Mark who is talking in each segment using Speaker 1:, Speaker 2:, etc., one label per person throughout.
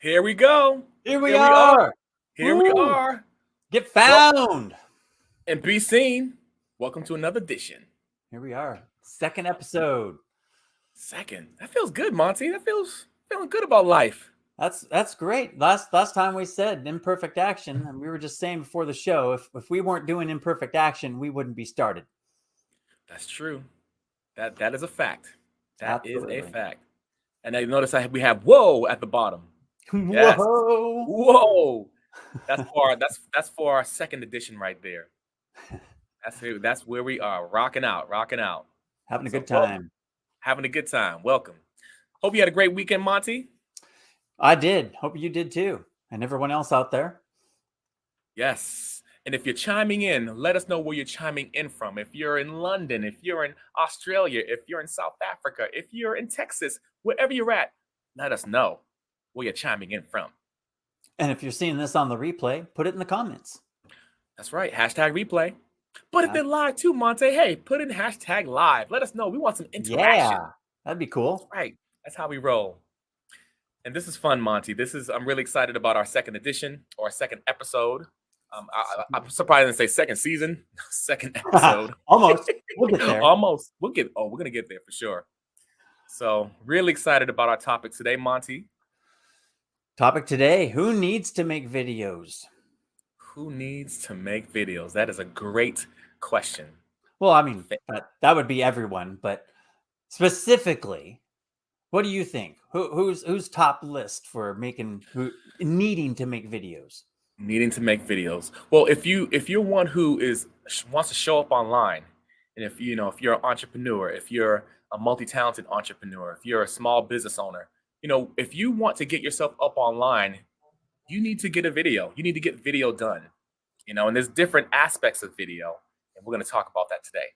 Speaker 1: Here we go.
Speaker 2: Here we
Speaker 1: Here we are.
Speaker 2: are.
Speaker 1: Here we
Speaker 2: Woo.
Speaker 1: are.
Speaker 2: Get
Speaker 1: Well,
Speaker 2: found.
Speaker 1: and be seen. Welcome to another edition.
Speaker 2: Here we are. Second episode.
Speaker 1: Second. That feels good, Monty. That feeling good about life.
Speaker 2: That's great. Last time we said imperfect action, and we were just saying before the show, if we weren't doing imperfect action, we wouldn't be started.
Speaker 1: That's true. That is a fact. That
Speaker 2: Absolutely.
Speaker 1: is a fact. And I notice we have whoa at the bottom. Yes.
Speaker 2: Whoa.
Speaker 1: Whoa. That's for our second edition right there. That's where we are. Rocking out.
Speaker 2: Having a good time.
Speaker 1: Having a good time. Welcome. Hope you had a great weekend, Monty.
Speaker 2: I did. Hope you did too. And everyone else out there.
Speaker 1: Yes. And if you're chiming in, let us know where you're chiming in from. If you're in London, if you're in Australia, if you're in South Africa, if you're in Texas, wherever you're at, let us know where you're chiming in from.
Speaker 2: And if you're seeing this on the replay, put it in the comments.
Speaker 1: That's right. Hashtag replay. But if they're live too, Monte, hey, put in hashtag live. Let us know. We want some interaction.
Speaker 2: Yeah, that'd be cool.
Speaker 1: That's right. That's how we roll. And this is fun, Monty. I'm really excited about our second edition or second episode. I'm surprised to say second season, second episode.
Speaker 2: Almost. We'll get there.
Speaker 1: Almost. We're going to get there for sure. So really excited about our topic today, Monty.
Speaker 2: Topic today, who needs to make videos?
Speaker 1: Who needs to make videos? That is a great question.
Speaker 2: Well, I mean, that would be everyone, but specifically, what do you think? Who's top list for needing to make videos?
Speaker 1: Needing to make videos. Well, if you're one who wants to show up online, and if you're an entrepreneur, if you're a multi-talented entrepreneur, if you're a small business owner, if you want to get yourself up online, you need to get a video. You need to get video done. And there's different aspects of video, and we're going to talk about that today.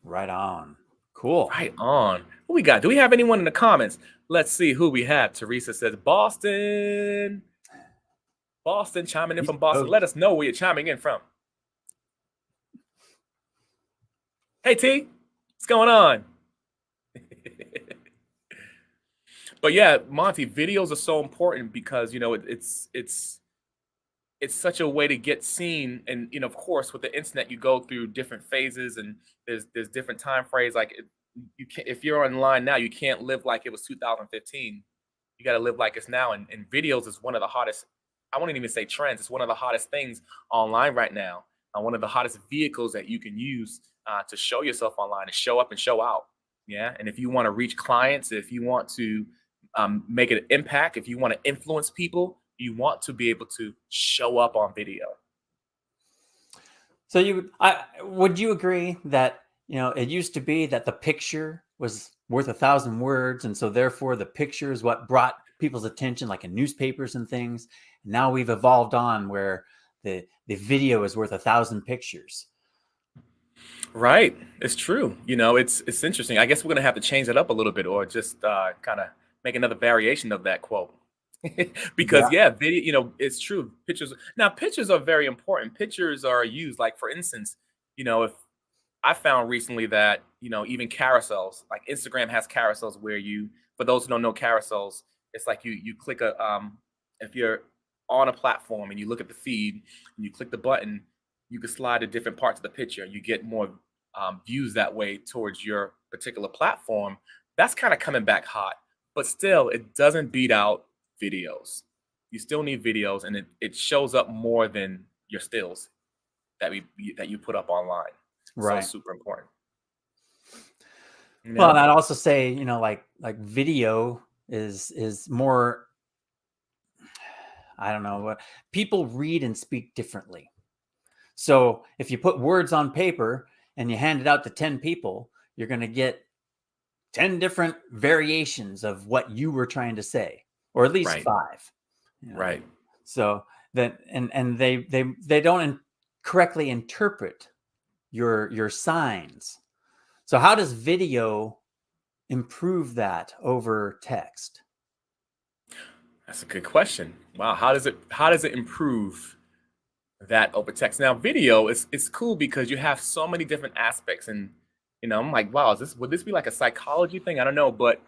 Speaker 2: Right on. Cool.
Speaker 1: Right on. Who we got? Do we have anyone in the comments? Let's see who we have. Teresa says Boston. Boston, chiming in from Boston. Let us know where you're chiming in from. Hey, T. What's going on? But yeah, Monty, videos are so important because, it's such a way to get seen. And, of course, with the internet, you go through different phases and there's different time frames. Like if you're online now, you can't live like it was 2015. You got to live like it's now. And videos is one of the hottest, I wouldn't even say trends. It's one of the hottest things online right now. One of the hottest vehicles that you can use to show yourself online, to show up and show out. Yeah. And if you want to reach clients, if you want to make an impact, if you want to influence people, you want to be able to show up on video.
Speaker 2: So would you agree that, it used to be that the picture was worth 1,000 words. And so therefore the picture is what brought people's attention, like in newspapers and things. And now we've evolved on where the video is worth 1,000 pictures.
Speaker 1: Right. It's true. It's interesting. I guess we're going to have to change it up a little bit or just kind of make another variation of that quote. Because video, it's true. Pictures are very important. Pictures are used, like, for instance, if I found recently that, even carousels, like Instagram has carousels where for those who don't know carousels, it's like you click if you're on a platform and you look at the feed and you click the button, you can slide to different parts of the picture and you get more views that way towards your particular platform. That's kind of coming back hot, but still it doesn't beat out videos. You still need videos, and it shows up more than your stills that you put up online.
Speaker 2: Right.
Speaker 1: So super important.
Speaker 2: Well, and I'd also say, like video is more, I don't know, what people read and speak differently. So if you put words on paper and you hand it out to 10 people, you're going to get 10 different variations of what you were trying to say, or at least 5.
Speaker 1: Right.
Speaker 2: So that, and they don't correctly interpret your signs. So how does video improve that over text?
Speaker 1: That's a good question. Wow. How does it improve that over text? Now, video is cool because you have so many different aspects, and I'm like, wow, would this be like a psychology thing? I don't know, but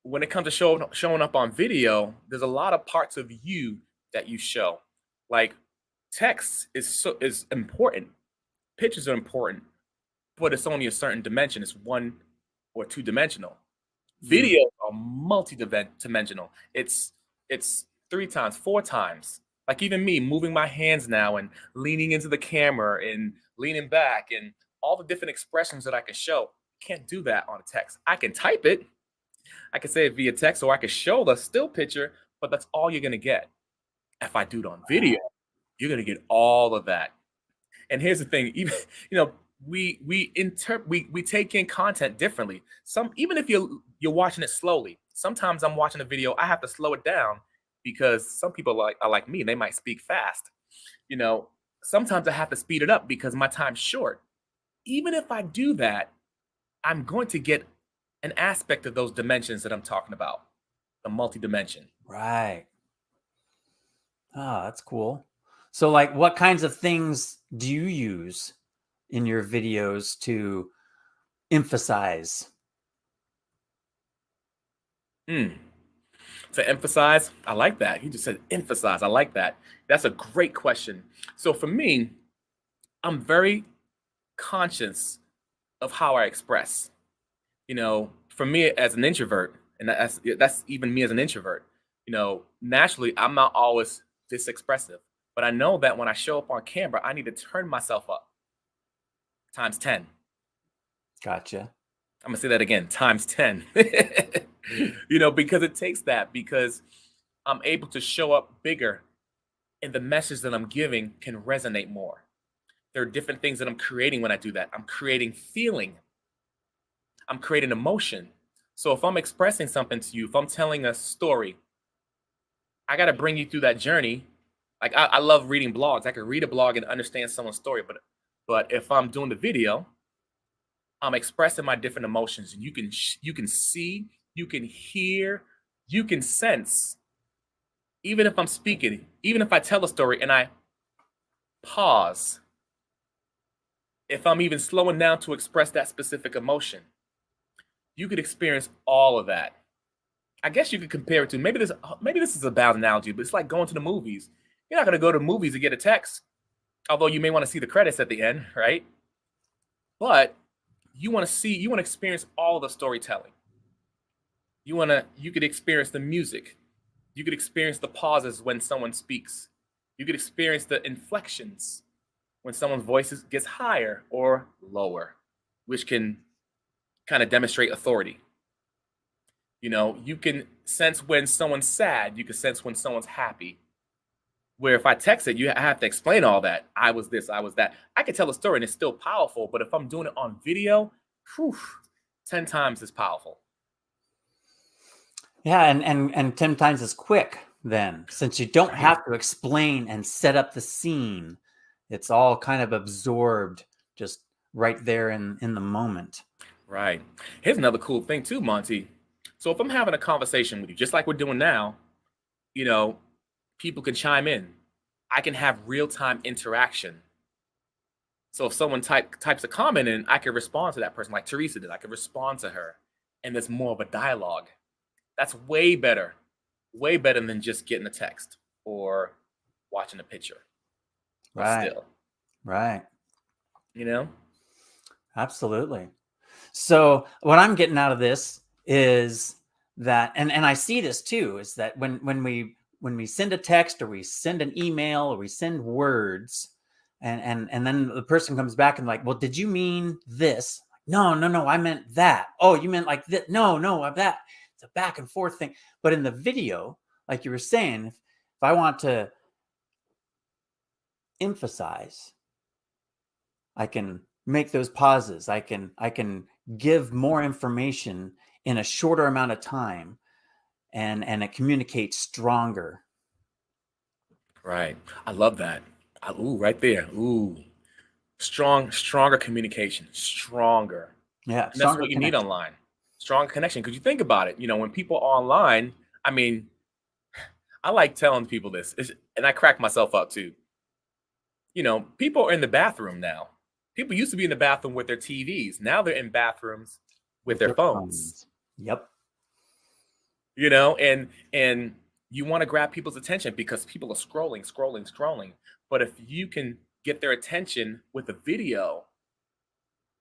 Speaker 1: when it comes to showing up on video, there's a lot of parts of you that you show. Like text is important, pictures are important, but it's only a certain dimension. It's one or two dimensional.
Speaker 2: Mm,
Speaker 1: Videos are multi-dimensional. It's three times, four times. Like even me moving my hands now and leaning into the camera and leaning back and all the different expressions that I can show. Can't do that on a text. I can type it, I can say it via text, or I can show the still picture, but that's all you're gonna get. If I do it on video,
Speaker 2: right.
Speaker 1: you're gonna get all of that. And here's the thing, even you know, we take in content differently. Some even if you're watching it slowly. Sometimes I'm watching a video, I have to slow it down because some people are like me, they might speak fast. You know, sometimes I have to speed it up because my time's short. Even if I do that, I'm going to get an aspect of those dimensions that I'm talking about, the multi-dimension.
Speaker 2: Right. Ah, that's cool. So, like, what kinds of things do you use in your videos to emphasize?
Speaker 1: Mm. To emphasize, I like that. You just said emphasize. I like that. That's a great question. So for me, I'm very conscious of how I express. You know, for me as an introvert, and that's even me as an introvert. You know, naturally, I'm not always this expressive, but I know that when I show up on camera, I need to turn myself up times 10.
Speaker 2: Gotcha.
Speaker 1: I'm gonna say that again, times 10. You know, because it takes that, because I'm able to show up bigger and the message that I'm giving can resonate more. There are different things that I'm creating when I do that. I'm creating feeling, I'm creating emotion. So if I'm expressing something to you, if I'm telling a story, I got to bring you through that journey. Like I love reading blogs. I can read a blog and understand someone's story, but if I'm doing the video, I'm expressing my different emotions, and you can see, you can hear, you can sense. Even if I'm speaking, even if I tell a story and I pause, if I'm even slowing down to express that specific emotion, you could experience all of that. I guess you could compare it to maybe this is a bad analogy, but it's like going to the movies. You're not going to go to movies to get a text, although you may want to see the credits at the end, right? But you want to experience all the storytelling. You could experience the music. You could experience the pauses when someone speaks. You could experience the inflections when someone's voice gets higher or lower, which can kind of demonstrate authority. You know, you can sense when someone's sad. You can sense when someone's happy. Where if I text it, I have to explain all that. I was this, I was that. I can tell a story and it's still powerful, but if I'm doing it on video, whew, 10 times as powerful.
Speaker 2: Yeah, and 10 times as quick then, since you don't
Speaker 1: Right.
Speaker 2: have to explain and set up the scene. It's all kind of absorbed just right there in the moment.
Speaker 1: Right. Here's another cool thing too, Monty. So if I'm having a conversation with you, just like we're doing now, you know, people can chime in. I can have real-time interaction. So if someone types a comment in, I can respond to that person like Teresa did. I can respond to her. And there's more of a dialogue. That's way better than just getting a text or watching a picture of
Speaker 2: Right,
Speaker 1: still,
Speaker 2: right.
Speaker 1: you know?
Speaker 2: Absolutely. So what I'm getting out of this is that, and I see this too, is that when we send a text or we send an email or we send words, and then the person comes back and like, well, did you mean this? No, no, no, I meant that. Oh, you meant like that? No, no, that. It's a back and forth thing. But in the video, like you were saying, if I want to emphasize, I can make those pauses. I can give more information in a shorter amount of time, and it communicates stronger.
Speaker 1: Right. I love that. Ooh, right there. Ooh. Stronger communication. Stronger.
Speaker 2: Yeah,
Speaker 1: And that's
Speaker 2: stronger
Speaker 1: what you need
Speaker 2: connection.
Speaker 1: online. Strong connection. Because you think about it, you know, when people are online, I mean, I like telling people this, and I crack myself up too. You know, people are in the bathroom now. People used to be in the bathroom with their TVs. Now they're in bathrooms with
Speaker 2: With
Speaker 1: their
Speaker 2: their
Speaker 1: phones.
Speaker 2: phones. Yep.
Speaker 1: you know, and you want to grab people's attention because people are scrolling, scrolling, scrolling. But if you can get their attention with a video,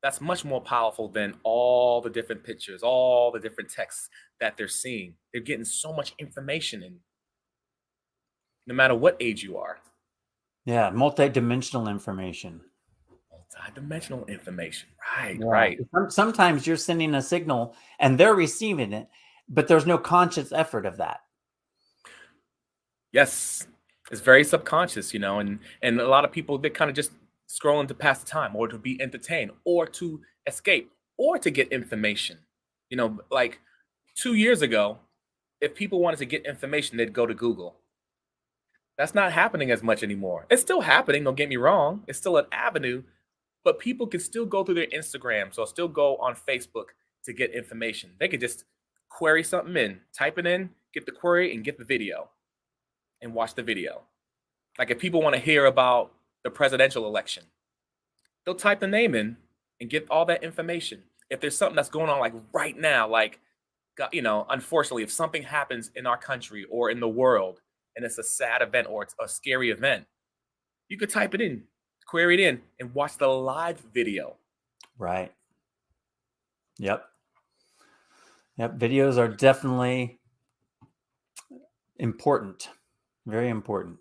Speaker 1: that's much more powerful than all the different pictures, all the different texts that they're seeing. They're getting so much information in, no matter what age you are.
Speaker 2: Yeah, multi-dimensional information.
Speaker 1: Multi-dimensional information. Right,
Speaker 2: Yeah.
Speaker 1: right.
Speaker 2: Sometimes you're sending a signal and they're receiving it, but there's no conscious effort of that.
Speaker 1: Yes. It's very subconscious, you know, and a lot of people they kind of just scrolling to pass the time or to be entertained or to escape or to get information. You know, like 2 years ago, if people wanted to get information, they'd go to Google. That's not happening as much anymore. It's still happening, don't get me wrong. It's still an avenue, but people can still go through their Instagrams or still go on Facebook to get information. They could just query something in, type it in, get the query, and get the video and watch the video. Like if people want to hear about the presidential election, they'll type the name in and get all that information. If there's something that's going on like right now, like you know, unfortunately, if something happens in our country or in the world and it's a sad event or it's a scary event, you could type it in, query it in, and watch the live video.
Speaker 2: Right. Yep. Yep. Videos are definitely important. Very important.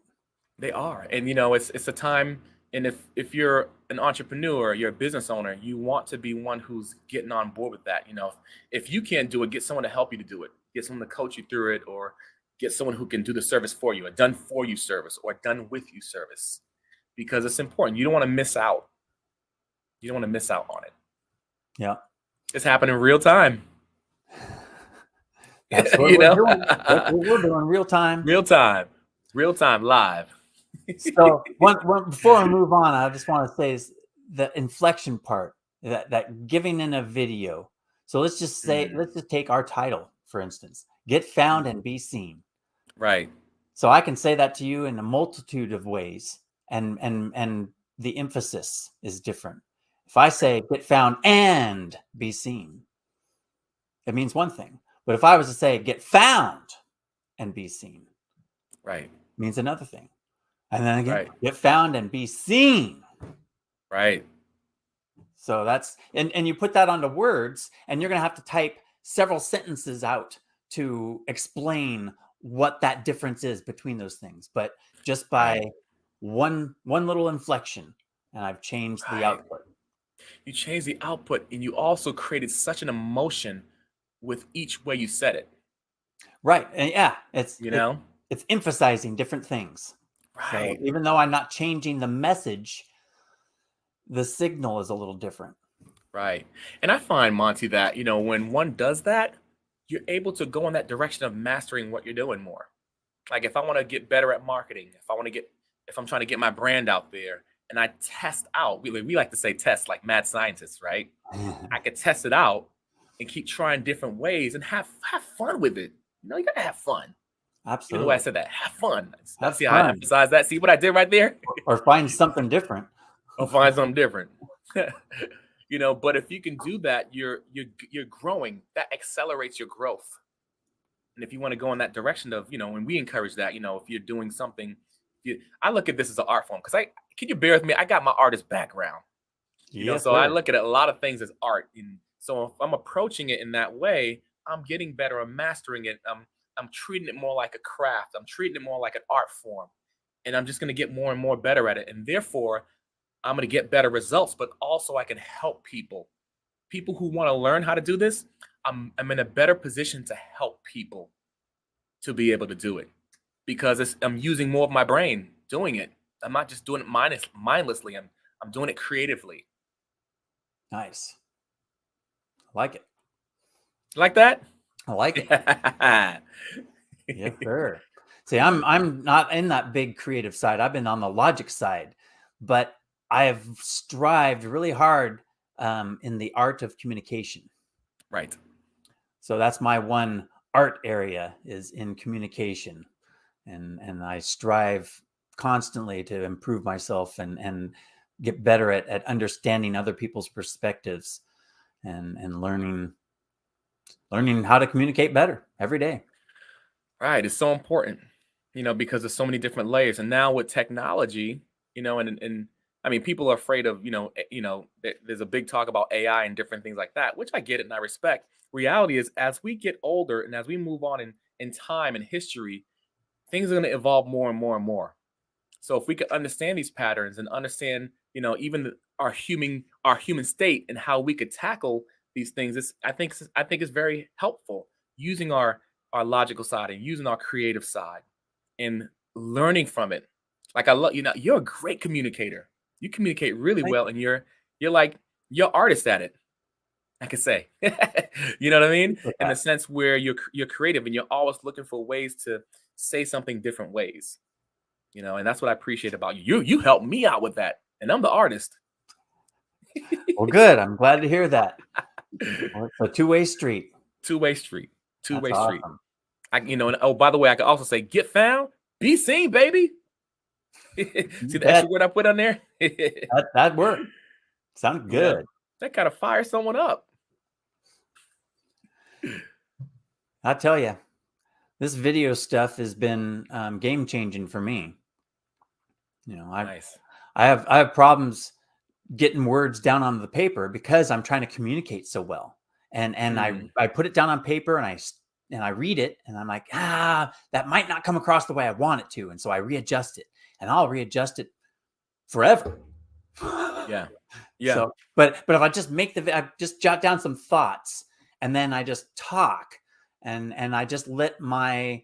Speaker 1: They are, and you know, it's a time. And if you're an entrepreneur, you're a business owner, you want to be one who's getting on board with that. You know, if you can't do it, get someone to help you to do it. Get someone to coach you through it, or get someone who can do the service for you, a done for you service, or a done with you service, because it's important. You don't want to miss out. You don't want to miss out on it.
Speaker 2: Yeah.
Speaker 1: It's happening in real time.
Speaker 2: That's what
Speaker 1: You
Speaker 2: we're
Speaker 1: know,
Speaker 2: doing. That's what we're doing, real time.
Speaker 1: real time, live.
Speaker 2: So one before I move on, I just want to say is the inflection part, that giving in a video. So let's just say,
Speaker 1: Mm,
Speaker 2: let's just take our title, for instance, get found
Speaker 1: mhm.
Speaker 2: and be seen.
Speaker 1: Right,
Speaker 2: So I can say that to you in a multitude of ways, and the emphasis is different. If I say get found and be seen, it means one thing. But if I was to say get found and be seen,
Speaker 1: right,
Speaker 2: it means another thing. And then again,
Speaker 1: right,
Speaker 2: get found and be seen.
Speaker 1: right.
Speaker 2: So that's, and you put that onto words, and you're going to have to type several sentences out to explain what that difference is between those things. But just by
Speaker 1: Right.
Speaker 2: one little inflection, and I've changed the
Speaker 1: Right.
Speaker 2: output.
Speaker 1: You change the output and you also created such an emotion with each way you said it,
Speaker 2: Right. And yeah, it's
Speaker 1: you
Speaker 2: it,
Speaker 1: know?
Speaker 2: it's emphasizing different things. So
Speaker 1: Right.
Speaker 2: even though I'm not changing the message, the signal is a little different.
Speaker 1: Right. And I find, Monty, that, you know, when one does that, you're able to go in that direction of mastering what you're doing more. Like if I want to get better at marketing, if I'm trying to get my brand out there and I test out, we like to say test like mad scientists, right? I could test it out and keep trying different ways and have fun with it. You know, you gotta have fun. You know why I
Speaker 2: Absolutely.
Speaker 1: said that? Have fun.
Speaker 2: Have
Speaker 1: See how I
Speaker 2: fun
Speaker 1: emphasize that? See what I did right there?
Speaker 2: or find something different.
Speaker 1: Or find something different. You know, but if you can do that, you're growing. That accelerates your growth. And if you want to go in that direction of, you know, and we encourage that, you know, if you're doing something, I look at this as an art form because I can you bear with me? I got my artist background, you know,
Speaker 2: Yes,
Speaker 1: so I
Speaker 2: sir.
Speaker 1: look at a lot of things as art. And so if I'm approaching it in that way, I'm getting better. I'm mastering it. I'm treating it more like a craft. I'm treating it more like an art form. And I'm just going to get more and more better at it. And therefore, I'm going to get better results, but also I can help people who want to learn how to do this. I'm in a better position to help people to be able to do it because I'm using more of my brain doing it. I'm not just doing it mindlessly. I'm doing it creatively.
Speaker 2: Nice. I like it.
Speaker 1: Like that?
Speaker 2: I like it.
Speaker 1: Yeah.
Speaker 2: Yes, sir. See, I'm not in that big creative side. I've been on the logic side, but I have strived really hard in the art of communication.
Speaker 1: Right.
Speaker 2: So that's my one art area, is in communication, and I strive constantly to improve myself and get better at understanding other people's perspectives, and learning how to communicate better every day.
Speaker 1: Right, it's so important, because there's so many different layers, and now with technology, and I mean, people are afraid of, there's a big talk about AI and different things like that, which I get it and I respect. Reality is, as we get older and as we move on in time and history, things are going to evolve more and more and more. So if we could understand these patterns and understand, even our human state and how we could tackle these things, I think it's very helpful using our logical side and using our creative side and learning from it. Like I love, you're a great communicator. You communicate really
Speaker 2: Thank
Speaker 1: well, and you're like you're artist at it. I could say, you know what I
Speaker 2: you
Speaker 1: mean?
Speaker 2: for
Speaker 1: In the
Speaker 2: that.
Speaker 1: sense where you're creative and you're always looking for ways to say something different ways. And that's what I appreciate about you. You helped me out with that, and I'm the artist.
Speaker 2: Well, good. I'm glad to hear that. Well, it's a two-way street.
Speaker 1: Two-way street.
Speaker 2: That's
Speaker 1: Two-way street.
Speaker 2: awesome.
Speaker 1: And oh, by the way, I could also say, get found, be seen, baby.
Speaker 2: You
Speaker 1: See the extra
Speaker 2: bet.
Speaker 1: word I put on there?
Speaker 2: That worked. Sounded
Speaker 1: Yeah,
Speaker 2: good.
Speaker 1: that kind of fires someone up.
Speaker 2: I tell you, this video stuff has been game changing for me.
Speaker 1: Nice.
Speaker 2: I have problems getting words down on the paper because I'm trying to communicate so well. And
Speaker 1: Mm,
Speaker 2: I put it down on paper and I read it and I'm like, that might not come across the way I want it to. And so I readjust it and I'll readjust it forever.
Speaker 1: yeah, yeah,
Speaker 2: So, but if I just I just jot down some thoughts and then I just talk and I just let my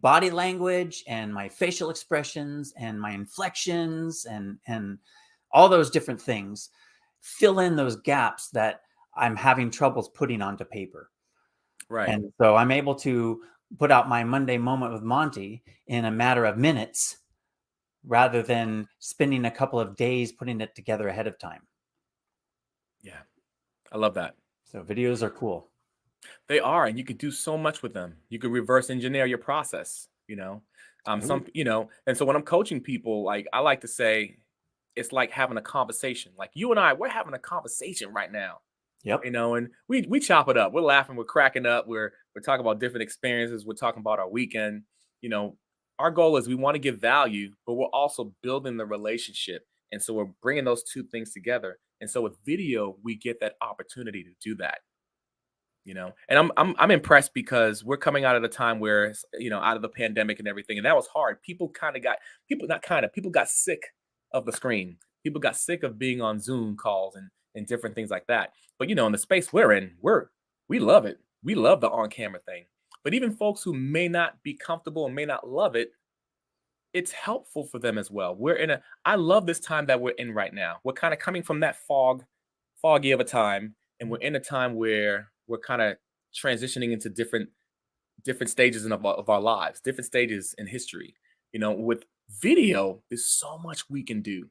Speaker 2: body language and my facial expressions and my inflections and all those different things fill in those gaps that I'm having troubles putting onto paper.
Speaker 1: right.
Speaker 2: And so I'm able to put out my Monday moment with Monty in a matter of minutes rather than spending a couple of days putting it together ahead of time.
Speaker 1: Yeah, I love that.
Speaker 2: So videos are cool.
Speaker 1: They are, and you could do so much with them. You could reverse engineer your process.
Speaker 2: Ooh,
Speaker 1: And so when I'm coaching people, like I like to say, it's like having a conversation. Like you and I, we're having a conversation right now.
Speaker 2: yep.
Speaker 1: And we chop it up. We're laughing, we're cracking up, we're talking about different experiences, we're talking about our weekend. You know, our goal is we want to give value, but we're also building the relationship. And so we're bringing those two things together. And so with video, we get that opportunity to do that. And I'm impressed because we're coming out at a time where out of the pandemic and everything, and that was hard. People not kind of people got sick of the screen. People got sick of being on Zoom calls and different things like that. But in the space we're in, we love it. We love the on camera thing. But even folks who may not be comfortable and may not love it, it's helpful for them as well. I love this time that we're in right now. We're kind of coming from that foggy of a time, and we're in a time where we're kind of transitioning into different stages of our lives, different stages in history. With video, there's so much we can do.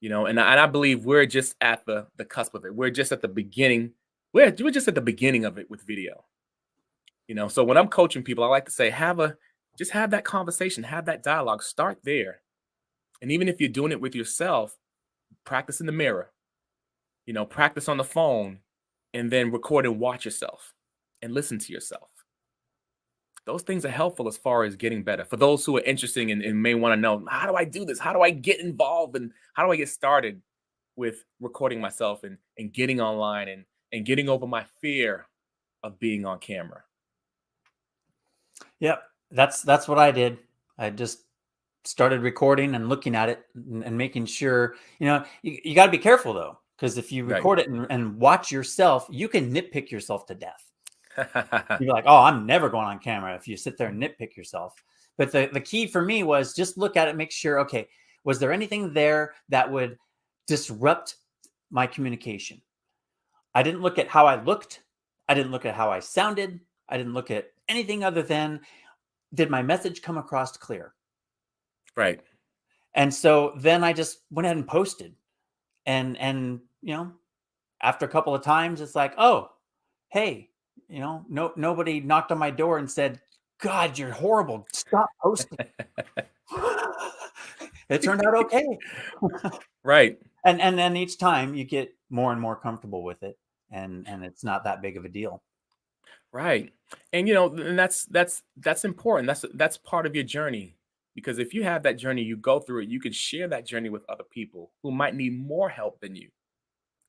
Speaker 1: And I believe we're just at the cusp of it. We're just at the beginning. We're just at the beginning of it with video. So when I'm coaching people, I like to say, just have that conversation, have that dialogue, start there. And even if you're doing it with yourself, practice in the mirror, practice on the phone, and then record and watch yourself and listen to yourself. Those things are helpful as far as getting better. For those who are interested and may want to know, how do I do this? How do I get involved? And how do I get started with recording myself and getting online and getting over my fear of being on camera?
Speaker 2: Yep. That's what I did. I just started recording and looking at it and making sure, you got to be careful though, because if you
Speaker 1: Right.
Speaker 2: record it and watch yourself, you can nitpick yourself to death. You're like, oh, I'm never going on camera if you sit there and nitpick yourself. But the key for me was just look at it, make sure, okay, was there anything there that would disrupt my communication? I didn't look at how I looked. I didn't look at how I sounded. I didn't look at anything other than, did my message come across clear?
Speaker 1: Right.
Speaker 2: And so then I just went ahead and posted. And after a couple of times, it's like, oh, hey, no, nobody knocked on my door and said, God, you're horrible. Stop posting. It turned out okay.
Speaker 1: Right.
Speaker 2: And then each time you get more and more comfortable with it, and it's not that big of a deal.
Speaker 1: Right. And and that's important. That's part of your journey. Because if you have that journey, you go through it, you can share that journey with other people who might need more help than you.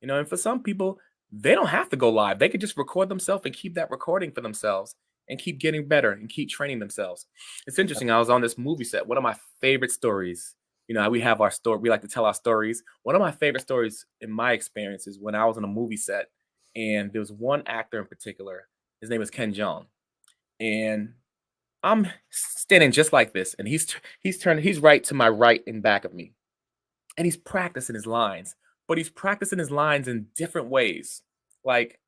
Speaker 1: And for some people, they don't have to go live. They could just record themselves and keep that recording for themselves and keep getting better and keep training themselves. It's interesting. I was on this movie set. One of my favorite stories, we have our story. We like to tell our stories. One of my favorite stories in my experience is when I was on a movie set, and there was one actor in particular. His name is Ken Jeong, and I'm standing just like this, and he's right to my right and back of me, and he's practicing his lines, but he's practicing his lines in different ways. Like,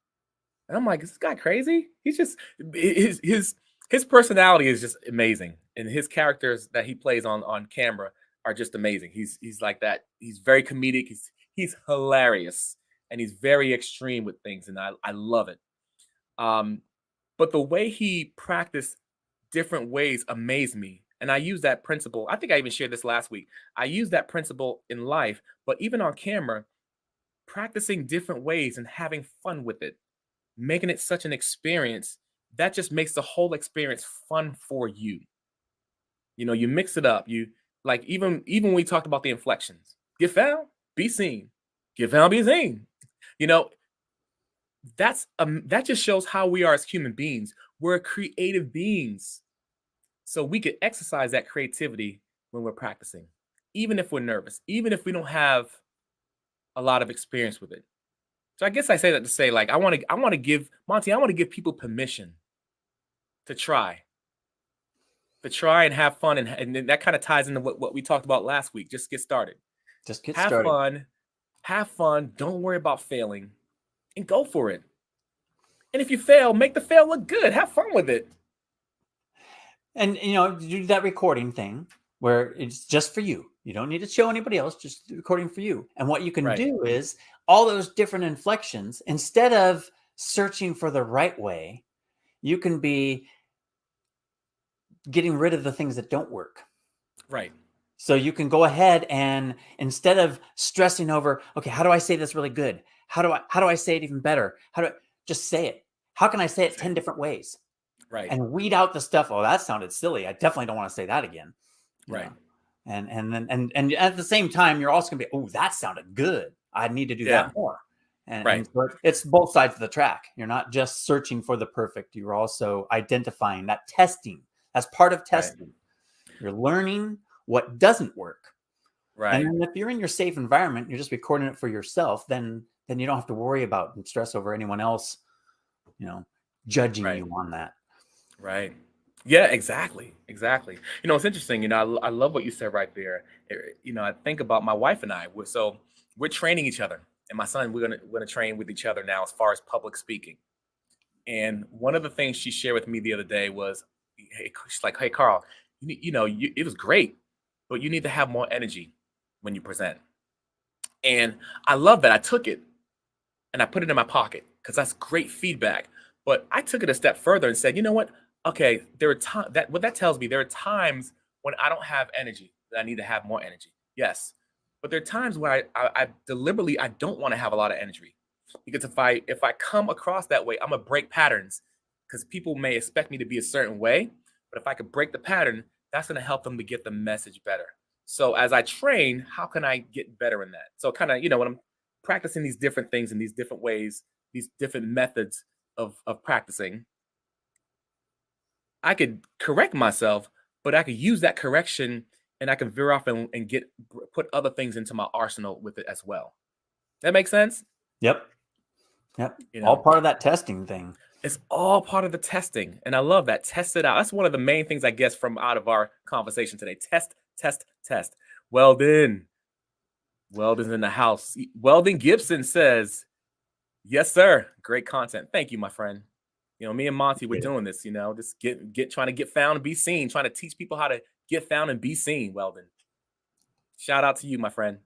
Speaker 1: and I'm like, is this guy crazy? He's just his personality is just amazing, and his characters that he plays on camera are just amazing. He's like that. He's very comedic. He's hilarious, and he's very extreme with things, and I love it. Um, but the way he practiced different ways amazed me. And I use that principle. I think I even shared this last week. I use that principle in life, but even on camera, practicing different ways and having fun with it, making it such an experience that just makes the whole experience fun for you. You mix it up. You like even when we talked about the inflections, get found, be seen, get found, be seen. You know, that just shows how we are as human beings. We're creative beings. So we could exercise that creativity when we're practicing, even if we're nervous, even if we don't have a lot of experience with it. So I guess I say that to say, like, I want to give Monty, I want to give people permission to try and have fun, and then that kind of ties into what we talked about last week. Just get started,
Speaker 2: Just get
Speaker 1: have
Speaker 2: started.
Speaker 1: fun, have fun. Don't worry about failing, and go for it. And if you fail, make the fail look good. Have fun with it.
Speaker 2: And do that recording thing where it's just for you. You don't need to show anybody else, just the recording for you. And what you can
Speaker 1: Right,
Speaker 2: do is all those different inflections, instead of searching for the right way, you can be getting rid of the things that don't work.
Speaker 1: right,
Speaker 2: So you can go ahead and, instead of stressing over, okay, how do I say this really good? How do I say it even better? Just say it? How can I say it 10 different ways?
Speaker 1: right,
Speaker 2: And weed out the stuff. Oh, that sounded silly. I definitely don't want to say that again. You
Speaker 1: right.
Speaker 2: know, and then and at the same time, you're also gonna be, oh, that sounded good. I need to do
Speaker 1: Yeah,
Speaker 2: that more. And
Speaker 1: right,
Speaker 2: so it's both sides of the track. You're not just searching for the perfect. You're also identifying that, testing. That's part of
Speaker 1: right,
Speaker 2: testing. You're learning what doesn't work. And
Speaker 1: right,
Speaker 2: then if you're in your safe environment, you're just recording it for yourself, then you don't have to worry about and stress over anyone else, you know, judging
Speaker 1: right,
Speaker 2: you on that.
Speaker 1: right. Yeah, exactly, exactly. It's interesting. I love what you said right there. I think about my wife and I. We're training each other, and my son. We're gonna train with each other now as far as public speaking. And one of the things she shared with me the other day was, hey, she's like, hey, Carl, it was great, but you need to have more energy when you present. And I love that. I took it and I put it in my pocket because that's great feedback. But I took it a step further and said, you know what? Okay, there are times that what that tells me there are times when I don't have energy that I need to have more energy. Yes, but there are times where I deliberately I don't want to have a lot of energy because if I come across that way, I'm gonna break patterns because people may expect me to be a certain way. But if I could break the pattern, that's gonna help them to get the message better. So as I train, how can I get better in that? So kind of when I'm practicing these different things in these different ways, these different methods of practicing, I could correct myself, but I could use that correction and I can veer off and put other things into my arsenal with it as well. That makes sense?
Speaker 2: Yep. Yep.
Speaker 1: You
Speaker 2: All
Speaker 1: know,
Speaker 2: part of that testing thing.
Speaker 1: it's all part of the testing. And I love that. Test it out. That's one of the main things I guess from out of our conversation today. Test, test, test. Weldon. Weldon's in the house. Weldon Gibson says, yes, sir. Great content. Thank you, my friend. Me and Monty, we're doing this, just trying to get found and be seen, trying to teach people how to get found and be seen. Weldon. Shout out to you, my friend.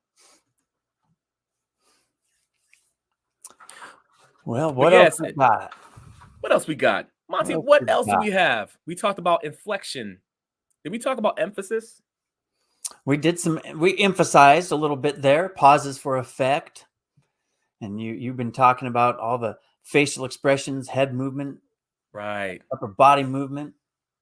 Speaker 2: Well,
Speaker 1: But
Speaker 2: what else
Speaker 1: yes,
Speaker 2: we got?
Speaker 1: what else we got?
Speaker 2: What
Speaker 1: Monty,
Speaker 2: else
Speaker 1: what
Speaker 2: we
Speaker 1: else do
Speaker 2: got?
Speaker 1: we have? We talked about inflection. Did we talk about emphasis?
Speaker 2: We emphasized a little bit there, pauses for effect. And you've been talking about all the facial expressions, head movement,
Speaker 1: Right.
Speaker 2: upper body movement,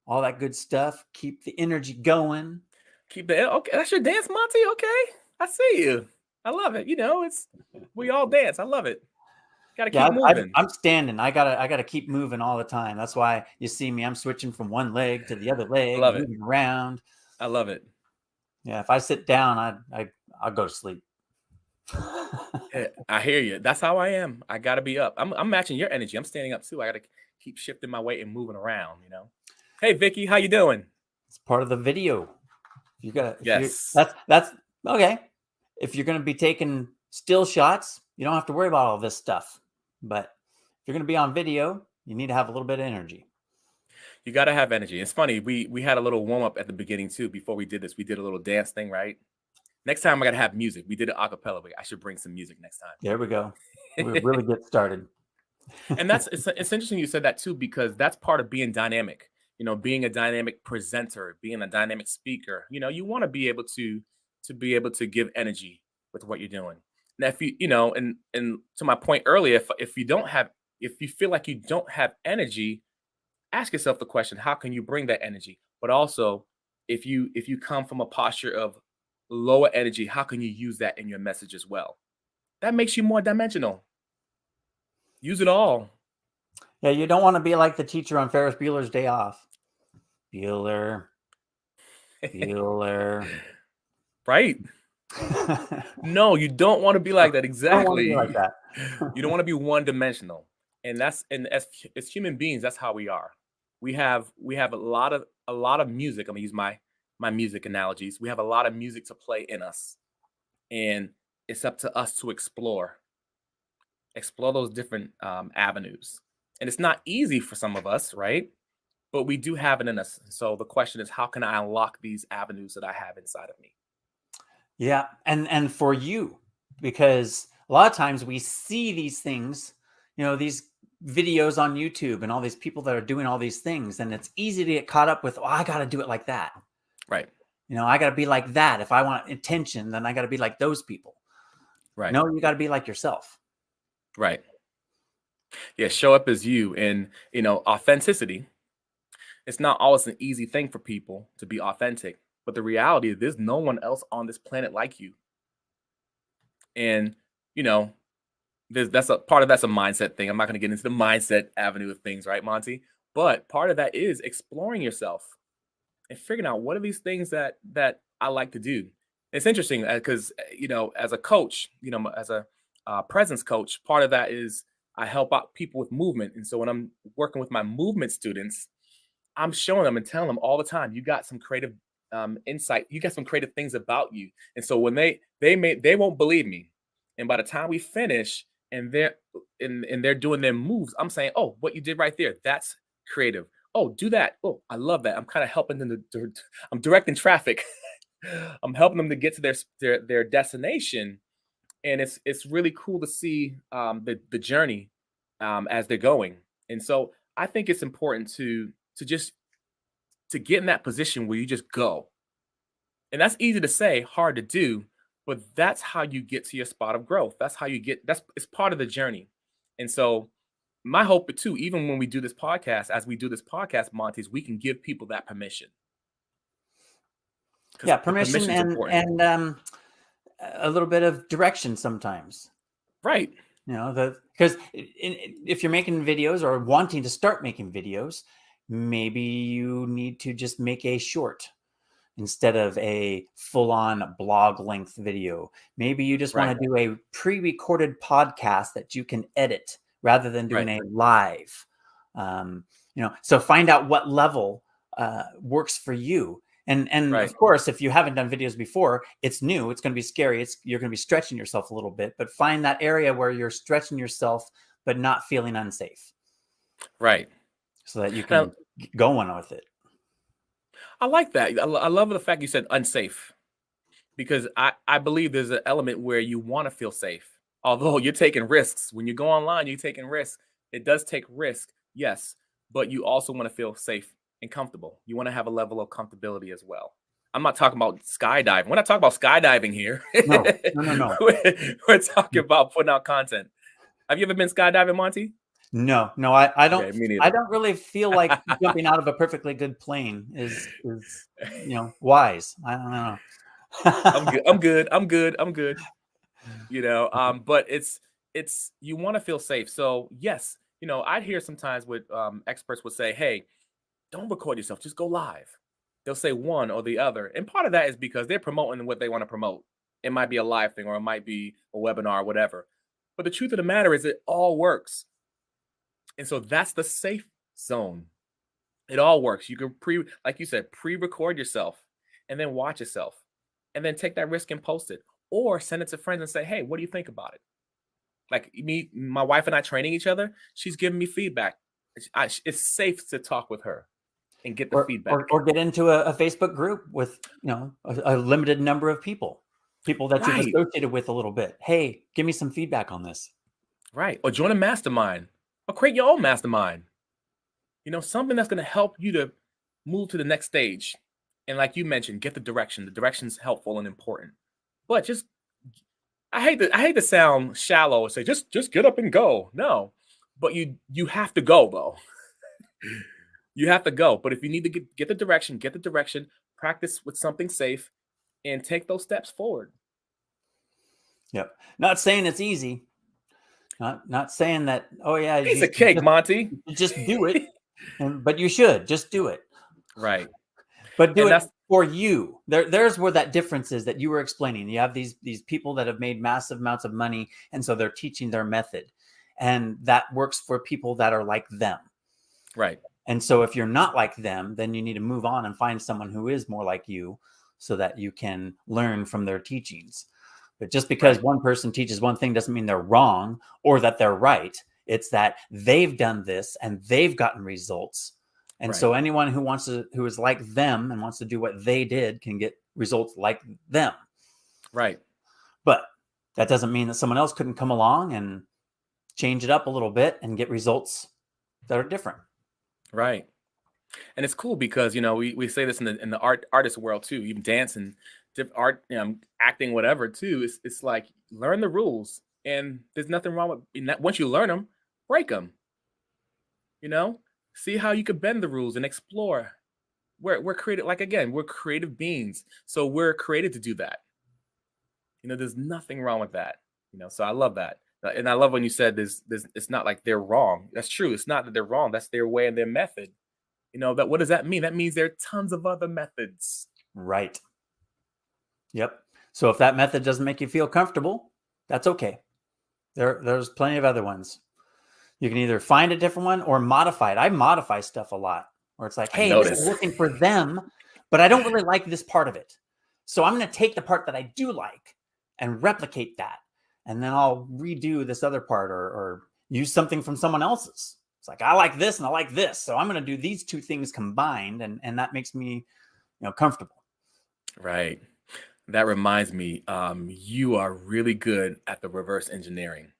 Speaker 2: all that good stuff. Keep the energy going.
Speaker 1: Keep the okay. That's your dance, Monty. Okay, I see you. I love it. It's we all dance. I love it. Got to
Speaker 2: Yeah,
Speaker 1: keep moving.
Speaker 2: I'm standing. I gotta keep moving all the time. That's why you see me. I'm switching from one leg to the other
Speaker 1: I
Speaker 2: leg,
Speaker 1: love it.
Speaker 2: moving around.
Speaker 1: I love it.
Speaker 2: Yeah, if I sit down, I'll go to sleep.
Speaker 1: I hear you. That's how I am. I got to be up. I'm matching your energy. I'm standing up too. I got to keep shifting my weight and moving around. Hey, Vicky, how you doing?
Speaker 2: It's part of the video. You got if you
Speaker 1: Yes.
Speaker 2: that's okay. If you're going to be taking still shots, you don't have to worry about all this stuff. But if you're going to be on video, you need to have a little bit of energy.
Speaker 1: You got to have energy. It's funny. We had a little warm up at the beginning too. Before we did this, we did a little dance thing, right? Next time I got to have music. We did it a cappella. I should bring some music next
Speaker 2: There we go. We
Speaker 1: time.
Speaker 2: really get started.
Speaker 1: And it's interesting you said that too, because that's part of being dynamic. Being a dynamic presenter, being a dynamic speaker. You want to be able to give energy with what you're doing. Now, if and to my point earlier, if you feel like you don't have energy, ask yourself the question: how can you bring that energy? But also, if you come from a posture of lower energy, how can you use that in your message as well? That makes you more dimensional. Use it all.
Speaker 2: Yeah, you don't want to be like the teacher on Ferris Bueller's Day Off. Bueller, Bueller.
Speaker 1: Right. No, you don't want to be like that.
Speaker 2: I don't want to be like
Speaker 1: Exactly.
Speaker 2: that.
Speaker 1: You don't want to be one dimensional. And as human beings, that's how we are. We have a lot of music. I'm gonna use my music analogies. We have a lot of music to play in us. And it's up to us to explore those different avenues. And it's not easy for some of us, right? But we do have it in us. So the question is, how can I unlock these avenues that I have inside of me?
Speaker 2: Yeah, and for you, because a lot of times we see these things, these videos on YouTube and all these people that are doing all these things, and it's easy to get caught up with, oh, I got to do it like that.
Speaker 1: Right.
Speaker 2: I got to be like that. If I want attention, then I got to be like those people.
Speaker 1: Right.
Speaker 2: No, you got to be like yourself.
Speaker 1: Right. Yeah. Show up as you. And, authenticity. It's not always an easy thing for people to be authentic. But the reality is, there's no one else on this planet like you. And, you know, that's a part of that's a mindset thing. I'm not going to get into the mindset avenue of things, right, Monty? But part of that is exploring yourself and figuring out what are these things that I like to do. It's interesting because as a coach, as a presence coach, part of that is I help out people with movement, and so when I'm working with my movement students, I'm showing them and telling them all the time, you got some creative insight, you got some creative things about you, and so when they won't believe me, and by the time we finish and they're doing their moves, I'm saying, oh, what you did right there, that's creative. Oh, do that. Oh, I love that. I'm kind of helping them I'm directing traffic. I'm helping them to get to their destination, and it's really cool to see the journey as they're going. And so I think it's important to just to get in that position where you just go, and that's easy to say, hard to do, but that's how you get to your spot of growth. That's how you get. That's it's part of the journey. And so my hope too, even when we do this podcast, as we do this podcast, Monty's, we can give people that permission because
Speaker 2: Yeah,
Speaker 1: the
Speaker 2: permission
Speaker 1: permission is important,
Speaker 2: and a little bit of direction sometimes.
Speaker 1: right?
Speaker 2: Because if you're making videos or wanting to start making videos, maybe you need to just make a short instead of a full-on blog length video. Maybe you just want
Speaker 1: Right,
Speaker 2: to do a pre-recorded podcast that you can edit rather than doing
Speaker 1: right,
Speaker 2: a live. So find out what level works for you. And
Speaker 1: right,
Speaker 2: of course, if you haven't done videos before, it's new. It's going to be scary. You're going to be stretching yourself a little bit, but find that area where you're stretching yourself, but not feeling unsafe,
Speaker 1: right.
Speaker 2: so that you
Speaker 1: And
Speaker 2: can go on with it.
Speaker 1: I like that. I love the fact you said unsafe because I believe there's an element where you want to feel safe. Although you're taking risks. When you go online, you're taking risks. It does take risk, yes, but you also want to feel safe and comfortable. You want to have a level of comfortability as well. I'm not talking about skydiving. We're not talking about skydiving here.
Speaker 2: No, no, no, no.
Speaker 1: We're talking about putting out content. Have you ever been skydiving, Monty?
Speaker 2: No, no, I don't
Speaker 1: Okay, me
Speaker 2: I
Speaker 1: neither.
Speaker 2: don't really feel like jumping out of a perfectly good plane is, wise. I don't
Speaker 1: I'm
Speaker 2: know.
Speaker 1: good. I'm good. I'm good. I'm good. But it's you want to feel safe. So yes, I'd hear sometimes with experts would say, hey, don't record yourself, just go live. They'll say one or the other. And part of that is because they're promoting what they want to promote. It might be a live thing or it might be a webinar or whatever. But the truth of the matter is it all works. And so that's the safe zone. It all works. You can like you said, pre-record yourself and then watch yourself and then take that risk and post it or send it to friends and say, hey, what do you think about it? Like my wife and I training each other, she's giving me feedback. It's safe to talk with her and get the feedback.
Speaker 2: Or get into a Facebook group with, a limited number of people that you've
Speaker 1: Right,
Speaker 2: associated with a little bit. Hey, give me some feedback on this.
Speaker 1: right. Or join a mastermind or create your own mastermind. Something that's going to help you to move to the next stage. And like you mentioned, get the direction. The direction's helpful and important. But just I hate to sound shallow and say just get up and go. No. But you have to go though. You have to go. But if you need to get the direction, get the direction, practice with something safe and take those steps forward.
Speaker 2: Yep. Not saying it's easy. Not saying that, oh yeah,
Speaker 1: Piece of cake, Monty.
Speaker 2: you just do it. But you should just do it.
Speaker 1: Right.
Speaker 2: But do
Speaker 1: And
Speaker 2: it
Speaker 1: that's
Speaker 2: for you. There's where that difference is that you were explaining. You have these people that have made massive amounts of money, and so they're teaching their method, and that works for people that are like them.
Speaker 1: right.
Speaker 2: And so if you're not like them, then you need to move on and find someone who is more like you so that you can learn from their teachings. But just because
Speaker 1: Right.
Speaker 2: one person teaches one thing doesn't mean they're wrong or that they're right. It's that they've done this and they've gotten results. And
Speaker 1: Right.
Speaker 2: so anyone who is like them and wants to do what they did can get results like them.
Speaker 1: Right.
Speaker 2: But that doesn't mean that someone else couldn't come along and change it up a little bit and get results that are different.
Speaker 1: Right. And it's cool because we say this in the artist world too, even dancing, art, acting, whatever too. It's like learn the rules, and there's nothing wrong with once you learn them, break them. You know, see how you could bend the rules and explore. We're creative, like again, we're creative beings, so we're created to do that. There's nothing wrong with that. So I love that. And I love when you said this it's not like they're wrong. That's true. It's not that they're wrong. That's their way and their method. That what does that mean? That means there are tons of other methods.
Speaker 2: Right. Yep. So if that method doesn't make you feel comfortable, that's okay. There's plenty of other ones. You can either find a different one or modify it. I modify stuff a lot where it's like,
Speaker 1: I
Speaker 2: hey, this is
Speaker 1: noticed.
Speaker 2: working for them, but I don't really like this part of it. So I'm going to take the part that I do like and replicate that. And then I'll redo this other part or use something from someone else's. It's like, I like this and I like this. So I'm going to do these two things combined. And that makes me, comfortable.
Speaker 1: Right. That reminds me, you are really good at the reverse engineering.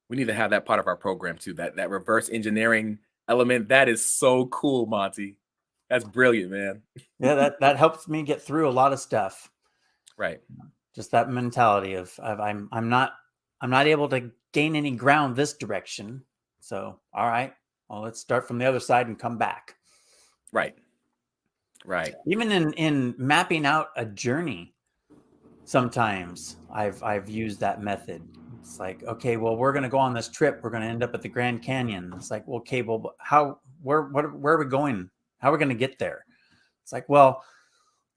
Speaker 1: We need to have that part of our program too. That reverse engineering element. That is so cool, Monty. That's brilliant, man.
Speaker 2: Yeah, that helps me get through a lot of stuff.
Speaker 1: Right.
Speaker 2: Just that mentality of I'm not able to gain any ground this direction. So all right, well, let's start from the other side and come back.
Speaker 1: Right. Right.
Speaker 2: Even in mapping out a journey, sometimes I've used that method. It's like, okay, well, we're going to go on this trip. We're going to end up at the Grand Canyon. It's like, well, okay, well, where are we going? How are we going to get there? It's like, well,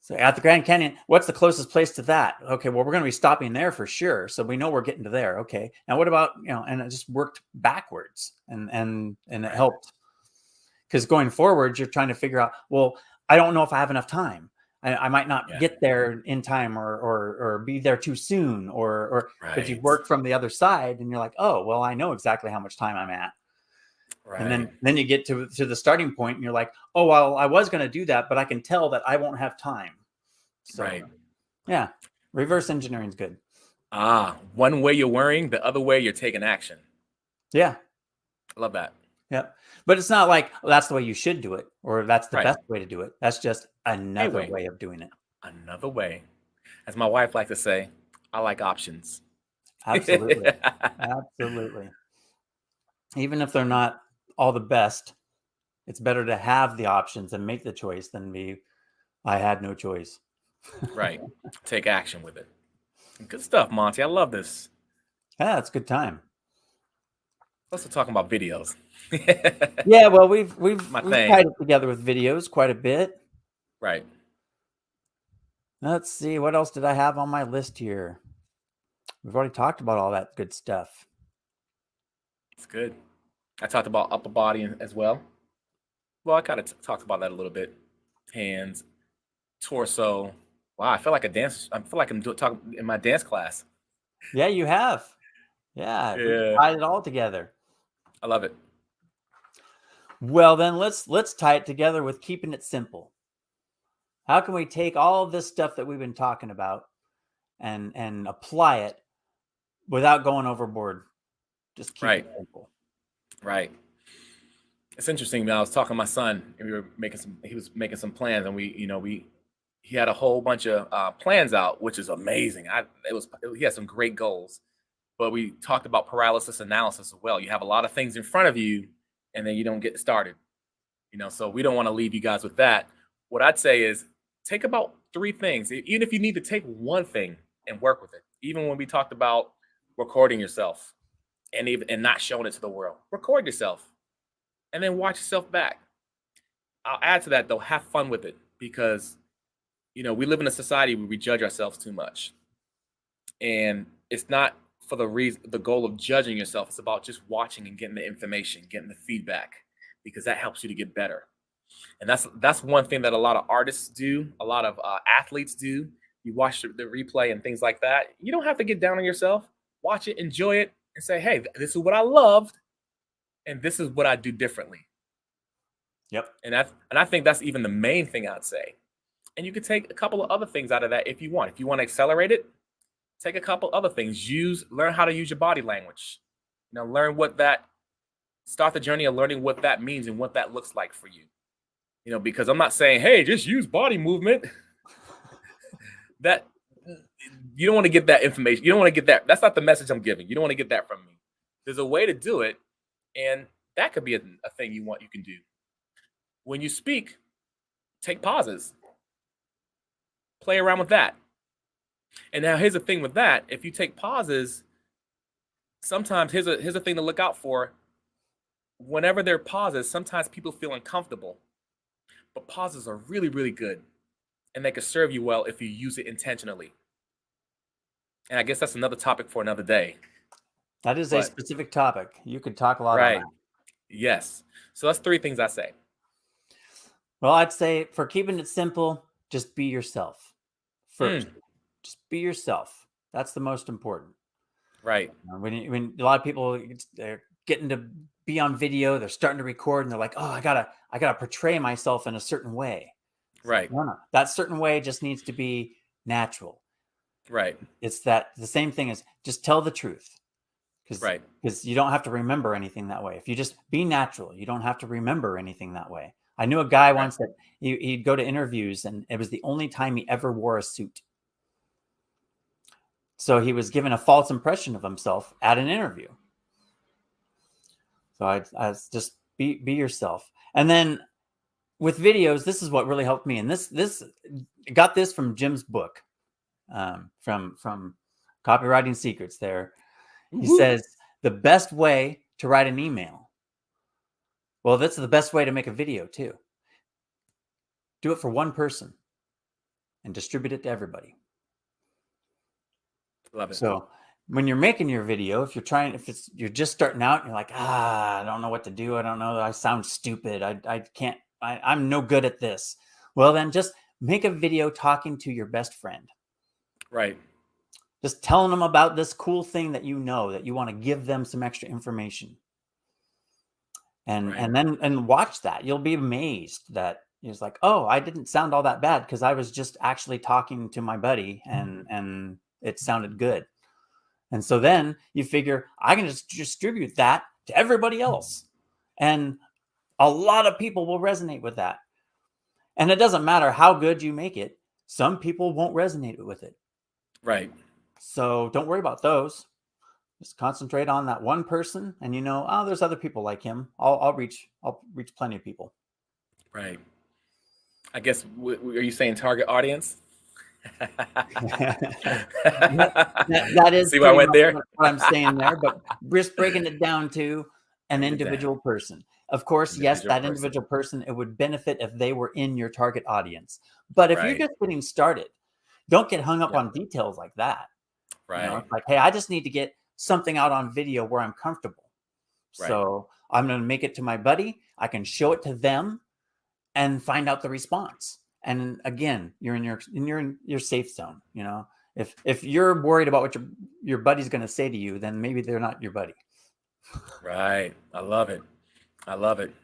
Speaker 2: so at the Grand Canyon, what's the closest place to that? Okay, well, we're going to be stopping there for sure. So we know we're getting to there. Okay. Now what about, and it just worked backwards and it
Speaker 1: Right.
Speaker 2: helped. Because going forward, you're trying to figure out, well, I don't know if I have enough time. I might not
Speaker 1: Yeah.
Speaker 2: get there in time or be there too soon but you
Speaker 1: Right.
Speaker 2: work from the other side and you're like, oh, well, I know exactly how much time I'm at. And
Speaker 1: Right.
Speaker 2: then you get to the starting point and you're like, oh, well, I was going to do that, but I can tell that I won't have time. So
Speaker 1: Right.
Speaker 2: yeah, reverse engineering is good.
Speaker 1: One way you're worrying, the other way you're taking action.
Speaker 2: Yeah.
Speaker 1: I love that.
Speaker 2: Yep. But it's not like, well, that's the way you should do it, or that's the
Speaker 1: Right.
Speaker 2: best way to do it. That's just another
Speaker 1: Anyway,
Speaker 2: way of doing it.
Speaker 1: another way. As my wife likes to say, I like options.
Speaker 2: Absolutely. Absolutely. even if they're not all the best, it's better to have the options and make the choice than be, I had no choice.
Speaker 1: Right. Take action with it. Good stuff, Monty. I love this.
Speaker 2: Yeah, it's a good time.
Speaker 1: Let's talk about videos.
Speaker 2: Yeah, well, we've
Speaker 1: My
Speaker 2: tied
Speaker 1: thing.
Speaker 2: it together with videos quite a bit.
Speaker 1: Right.
Speaker 2: Let's see, what else did I have on my list here? We've already talked about all that good stuff.
Speaker 1: It's good. I talked about upper body as well. Well, I kind of talked about that a little bit. Hands, torso. Wow, I feel like a dance. I feel like I'm talking in my dance class.
Speaker 2: Yeah, you have. Yeah, we've
Speaker 1: Yeah,
Speaker 2: tied it all together.
Speaker 1: I love it.
Speaker 2: Well, then let's tie it together with keeping it simple. How can we take all of this stuff that we've been talking about and apply it without going overboard? Just keep it
Speaker 1: Right,
Speaker 2: simple.
Speaker 1: right. It's interesting. I was talking to my son, and we were making some. He was making some plans, and he had a whole bunch of plans out, which is amazing. He had some great goals, but we talked about paralysis analysis as well. You have a lot of things in front of you, and then you don't get started. So we don't want to leave you guys with that. What I'd say is take about three things, even if you need to take one thing and work with it. Even when we talked about recording yourself and not showing it to the world, record yourself and then watch yourself back. I'll add to that though, have fun with it because we live in a society where we judge ourselves too much, and it's not for the goal of judging yourself. It's about just watching and getting the information, getting the feedback, because that helps you to get better. And that's one thing that a lot of artists do, a lot of athletes do. You watch the replay and things like that. You don't have to get down on yourself. Watch it, enjoy it, and say, "Hey, this is what I loved, and this is what I do differently."
Speaker 2: Yep.
Speaker 1: And I think that's even the main thing I'd say. And you could take a couple of other things out of that if you want. If you want to accelerate it, take a couple other things. Learn how to use your body language. Learn what that. Start the journey of learning what that means and what that looks like for you. Because I'm not saying, hey, just use body movement. That you don't want to get that information. You don't want to get that. That's not the message I'm giving. You don't want to get that from me. There's a way to do it, and that could be a thing you can do. When you speak, take pauses. Play around with that. And now here's the thing with that. If you take pauses, sometimes here's a thing to look out for. Whenever there are pauses, sometimes people feel uncomfortable. But pauses are really, really good. And they can serve you well if you use it intentionally. And I guess that's another topic for another day.
Speaker 2: That is a
Speaker 1: But
Speaker 2: specific topic. You could talk a lot on
Speaker 1: right.
Speaker 2: that.
Speaker 1: Yes. So that's three things I say.
Speaker 2: Well, I'd say for keeping it simple, just be yourself first. Just be yourself. That's the most important.
Speaker 1: Right.
Speaker 2: When a lot of people they're getting to be on video, they're starting to record, and they're like, "Oh, I gotta portray myself in a certain way." It's
Speaker 1: Right.
Speaker 2: like, no. That certain way just needs to be natural.
Speaker 1: Right.
Speaker 2: It's the same thing as just tell the truth,
Speaker 1: Right.
Speaker 2: because you don't have to remember anything that way. If you just be natural, you don't have to remember anything that way. I knew a guy
Speaker 1: Right.
Speaker 2: once that he'd go to interviews, and it was the only time he ever wore a suit. So he was given a false impression of himself at an interview. So I just be yourself. And then with videos, this is what really helped me. And this got this from Jim's book, from Copywriting Secrets. There, he says the best way to write an email. Well, that's the best way to make a video too. Do it for one person and distribute it to everybody.
Speaker 1: Love it.
Speaker 2: So when you're making your video, if you're just starting out and you're like, I don't know what to do. I don't know. I sound stupid. I can't, I'm no good at this. Well, then just make a video talking to your best friend.
Speaker 1: Right.
Speaker 2: Just telling them about this cool thing that you want to give them some extra information. And then watch that. You'll be amazed that it's like, oh, I didn't sound all that bad because I was just actually talking to my buddy and it sounded good. And so then you figure I can just distribute that to everybody else. And a lot of people will resonate with that. And it doesn't matter how good you make it. Some people won't resonate with it.
Speaker 1: Right.
Speaker 2: So don't worry about those. Just concentrate on that one person, and oh, there's other people like him. I'll reach plenty of people.
Speaker 1: Right. I guess are you saying target audience?
Speaker 2: That is
Speaker 1: See where I
Speaker 2: pretty
Speaker 1: went
Speaker 2: much
Speaker 1: there?
Speaker 2: what I'm saying there, but just breaking it down to an
Speaker 1: Break it down.
Speaker 2: individual person. Of course, yes,
Speaker 1: Individual
Speaker 2: that
Speaker 1: person.
Speaker 2: individual person, it would benefit if they were in your target audience. But if you're
Speaker 1: Right.
Speaker 2: just getting started, don't get hung up
Speaker 1: Yep.
Speaker 2: on details like that.
Speaker 1: Right.
Speaker 2: It's like, hey, I just need to get something out on video where I'm comfortable.
Speaker 1: Right.
Speaker 2: So I'm going to make it to my buddy. I can show it to them and find out the response. And again, you're in your safe zone. If you're worried about what your buddy's going to say to you, then maybe they're not your buddy.
Speaker 1: Right. I love it. I love it.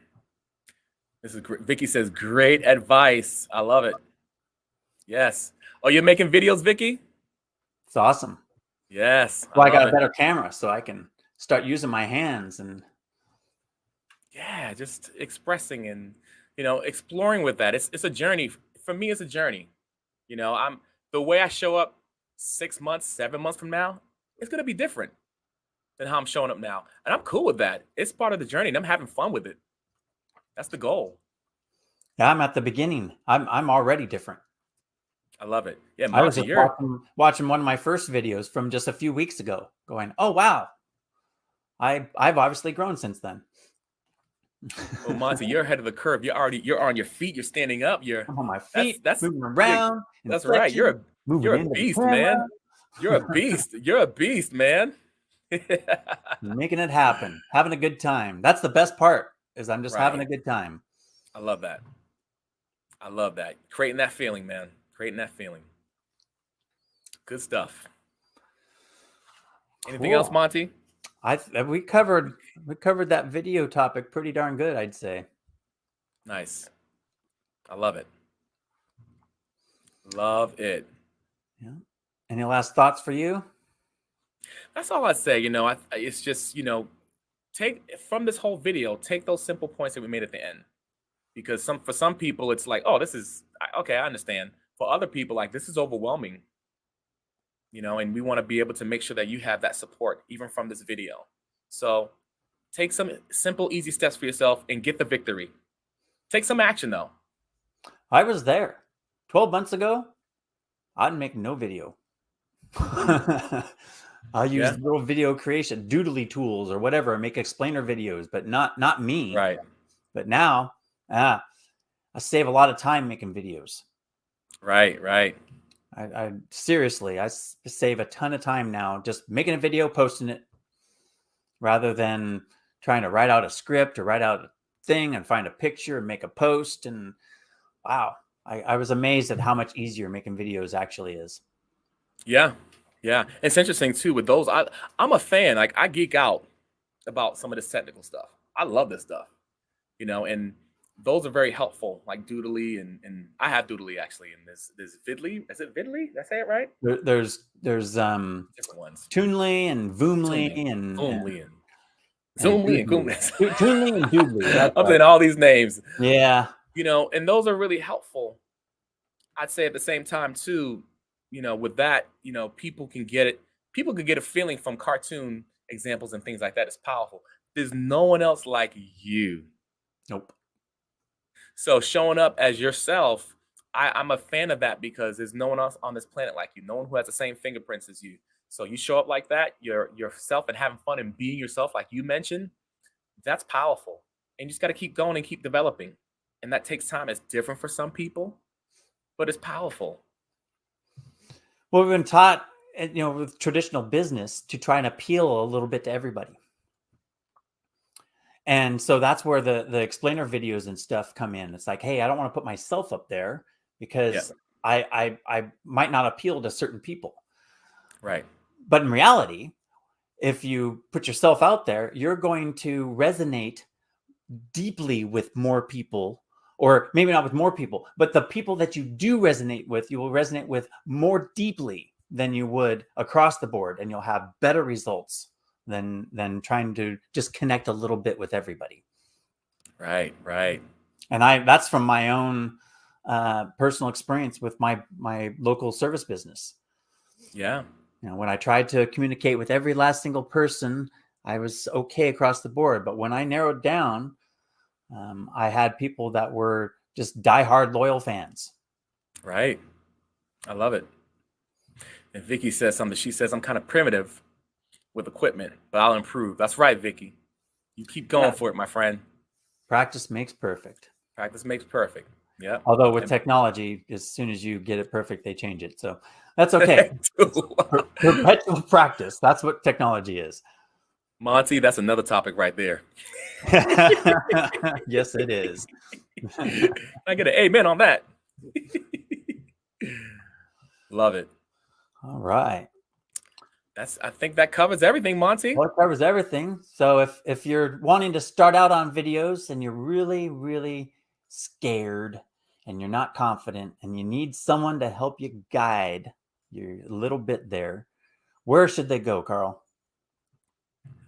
Speaker 1: This is great. Vicky says, great advice. I love it. Yes. Oh, you're making videos, Vicky?
Speaker 2: It's awesome.
Speaker 1: Yes.
Speaker 2: Well, I got
Speaker 1: love
Speaker 2: a
Speaker 1: it.
Speaker 2: better camera, so I can start using my hands and
Speaker 1: Yeah, just expressing and exploring with that. It's a journey. For me, it's a journey. I'm the way I show up 6 months, 7 months from now, it's gonna be different than how I'm showing up now. And I'm cool with that. It's part of the journey and I'm having fun with it. That's the goal.
Speaker 2: yeah, I'm at the beginning. I'm already different.
Speaker 1: I love it. Yeah,
Speaker 2: I was
Speaker 1: Monty,
Speaker 2: just
Speaker 1: you're
Speaker 2: watching one of my first videos from just a few weeks ago, going, "Oh wow, I've obviously grown since then."
Speaker 1: well, Monty, you're ahead of the curve. You're on your feet, you're standing up,
Speaker 2: I'm on my
Speaker 1: that's
Speaker 2: feet,
Speaker 1: that's
Speaker 2: moving
Speaker 1: you're,
Speaker 2: around,
Speaker 1: that's right.
Speaker 2: inflection, moving
Speaker 1: You're a
Speaker 2: into the
Speaker 1: beast, man.
Speaker 2: camera,
Speaker 1: You're a beast. You're a beast, man.
Speaker 2: making it happen, having a good time. That's the best part, is I'm just having
Speaker 1: Right.
Speaker 2: a good time.
Speaker 1: I love that. I love that. Creating that feeling, man. Creating that feeling. Good stuff. Anything else,
Speaker 2: Cool.
Speaker 1: Monty?
Speaker 2: We covered that video topic pretty darn good, I'd say.
Speaker 1: Nice. I love it. Love it.
Speaker 2: Yeah. Any last thoughts for you?
Speaker 1: That's all I'd say. It's just, take from this whole video, take those simple points that we made at the end. Because for some people, it's like, oh, this is okay, I understand. For other people, like, this is overwhelming, and we want to be able to make sure that you have that support even from this video. So take some simple, easy steps for yourself and get the victory. Take some action though.
Speaker 2: I was there 12 months ago. I'd make no video. I'll use
Speaker 1: Yeah.
Speaker 2: little video creation, doodly tools or whatever, and make explainer videos, but not me.
Speaker 1: Right.
Speaker 2: But now, I save a lot of time making videos.
Speaker 1: Right. Right.
Speaker 2: I seriously, save a ton of time now just making a video, posting it, rather than trying to write out a script or write out a thing and find a picture and make a post. And wow, I was amazed at how much easier making videos actually is.
Speaker 1: Yeah. Yeah. It's interesting too with those. I'm a fan. Like, I geek out about some of this technical stuff. I love this stuff, and those are very helpful, like Doodly and I have Doodly actually, and there's Vidly. Is it Vidly? Did I say it right?
Speaker 2: There's
Speaker 1: Different ones.
Speaker 2: Toonly and Voomly
Speaker 1: Toonly,
Speaker 2: and
Speaker 1: Voomly, and Zoomly and
Speaker 2: Doodly.
Speaker 1: Goomly.
Speaker 2: Toonly and Doodly. That's
Speaker 1: I'm
Speaker 2: right.
Speaker 1: saying all these names,
Speaker 2: Yeah.
Speaker 1: and those are really helpful. I'd say at the same time too, with that, people can get it. People can get a feeling from cartoon examples and things like that. It's powerful. There's no one else like you.
Speaker 2: Nope.
Speaker 1: So showing up as yourself, I'm a fan of that because there's no one else on this planet like you. No one who has the same fingerprints as you. So you show up like that, you're yourself and having fun and being yourself, like you mentioned. That's powerful. And you just got to keep going and keep developing. And that takes time. It's different for some people, but it's powerful.
Speaker 2: Well, we've been taught, with traditional business, to try and appeal a little bit to everybody. And so that's where the explainer videos and stuff come in. It's like, hey, I don't want to put myself up there because I might not appeal to certain people.
Speaker 1: Right.
Speaker 2: But in reality, if you put yourself out there, you're going to resonate deeply with more people, or maybe not with more people, but the people that you do resonate with, you will resonate with more deeply than you would across the board, and you'll have better results than trying to just connect a little bit with everybody.
Speaker 1: Right. Right.
Speaker 2: And that's from my own personal experience with my local service business.
Speaker 1: Yeah.
Speaker 2: When I tried to communicate with every last single person, I was okay across the board. But when I narrowed down, I had people that were just diehard loyal fans.
Speaker 1: Right. I love it. And Vicky says something. She says, I'm kind of primitive with equipment, but I'll improve. That's right, Vicky. You keep going for it, my friend.
Speaker 2: Practice makes perfect.
Speaker 1: Practice makes perfect. Yeah.
Speaker 2: Although with technology, as soon as you get it perfect, they change it. So that's okay. Perpetual practice. That's what technology is.
Speaker 1: Monty, that's another topic right there.
Speaker 2: Yes, it is.
Speaker 1: I get an amen on that. Love it.
Speaker 2: All right.
Speaker 1: I think that covers everything, Monty.
Speaker 2: Well, it covers everything. So if you're wanting to start out on videos and you're really, really scared and you're not confident and you need someone to help you guide you a little bit there, where should they go, Carl?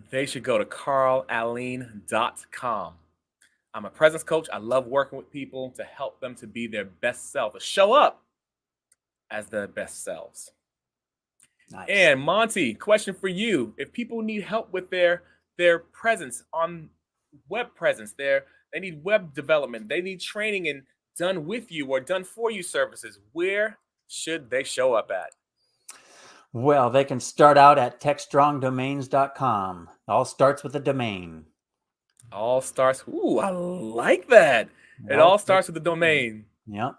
Speaker 1: They should go to carlaleen.com. I'm a presence coach. I love working with people to help them to be their best self, to show up as their best selves. Nice. And Monty, question for you. If people need help with their presence on web presence, they need web development, they need training and done with you or done for you services, where should they show up at?
Speaker 2: Well, they can start out at techstrongdomains.com. All starts with a domain.
Speaker 1: All starts. Ooh, I like that. It all starts with the domain.
Speaker 2: Yep.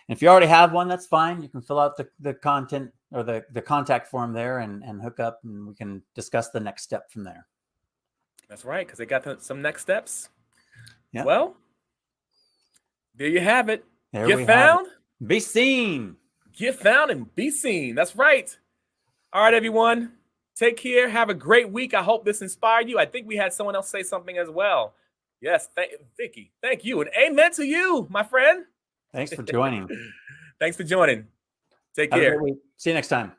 Speaker 2: And if you already have one, that's fine. You can fill out the content or the contact form there and hook up, and we can discuss the next step from there.
Speaker 1: That's right, because they got some next steps.
Speaker 2: Yeah.
Speaker 1: Well, there you have it.
Speaker 2: There
Speaker 1: Get found,
Speaker 2: be seen.
Speaker 1: Get found and be seen. That's right. All right, everyone. Take care. Have a great week. I hope this inspired you. I think we had someone else say something as well. Yes, Vicky. Thank you. And amen to you, my friend.
Speaker 2: Thanks for joining.
Speaker 1: Thanks for joining. Take care.
Speaker 2: See you next time.